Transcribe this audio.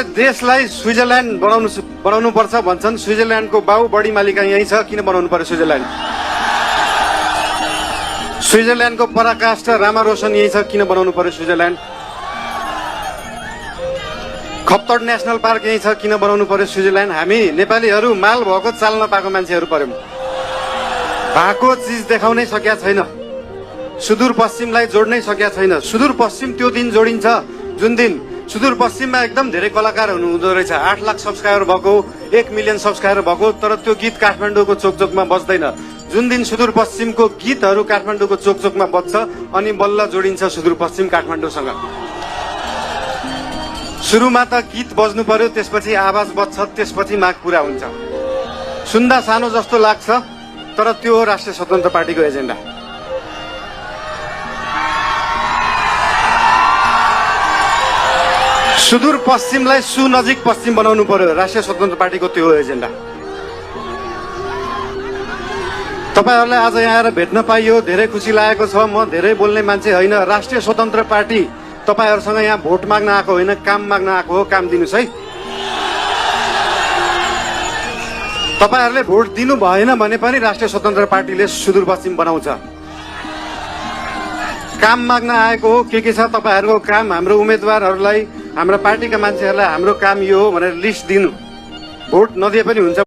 देशलाई स्विजरल्यान्ड बनाउनु पर्छ भन्छन्। स्विजरल्यान्डको बाउ बढी मालिका यही छ, किन बनाउनु पर्यो स्विजरल्यान्ड? स्विजरल्यान्डको पराकाष्ठ रामारोसन यही छ, किन बनाउनु पर्यो स्विजरल्यान्ड? खप्तड नेसनल पार्क यही छ, किन बनाउनु पर्यो स्विजरल्यान्ड? हामी नेपालीहरू माल भएको चाल नपाएको मान्छेहरू पर्यौं। भएको चिज देखाउनै सकेका छैन, सुदूरपश्चिमलाई जोड्नै सकेका छैन। सुदूरपश्चिम त्यो दिन जोडिन्छ जुन दिन सुदूरपश्चिममा एकदम धेरै कलाकार हुनुहुँदो रहेछ। 8 लाख सब्सक्राइबर भएको, 1 मिलियन सब्सक्राइबर भएको, तर त्यो गीत काठमाडौँको चोकचोकमा बज्दैन। जुन दिन सुदूरपश्चिमको गीतहरू काठमाडौँको चोकचोकमा बज्छ अनि बल्ल जोडिन्छ सुदूरपश्चिम काठमाडौँसँग। सुरुमा त गीत बज्नु पर्यो, त्यसपछि आवाज बज्छ, त्यसपछि माग पूरा हुन्छ। सुन्दा सानो जस्तो लाग्छ, तर त्यो हो राष्ट्रिय स्वतन्त्र पार्टीको एजेन्डा। सुदूरपश्चिमलाई सुनजिक पश्चिम बनाउनु पर्यो, राष्ट्रिय स्वतन्त्र पार्टीको त्यो हो एजेन्डा। तपाईहरुलाई आज यहाँ आएर भेट्न पाइयो, धेरै खुसी लागेको छ। म धेरै बोल्ने मान्छे होइन। राष्ट्रिय स्वतन्त्र पार्टी तपाईहरुसँग यहाँ भोट माग्न आएको होइन, काम माग्न आएको हो। काम दिनुस् है। तपाईहरुले भोट दिनु भएन भने पनि राष्ट्रिय स्वतन्त्र पार्टीले सुदूरपश्चिम बनाउँछ। काम माग्न आएको हो। के छ तपाईहरुको काम? हाम्रो उम्मेदवारहरूलाई, हाम्रा पार्टीका मान्छेहरूलाई हाम्रो काम यो हो भनेर लिस्ट दिनु। भोट नदिए पनि हुन्छ।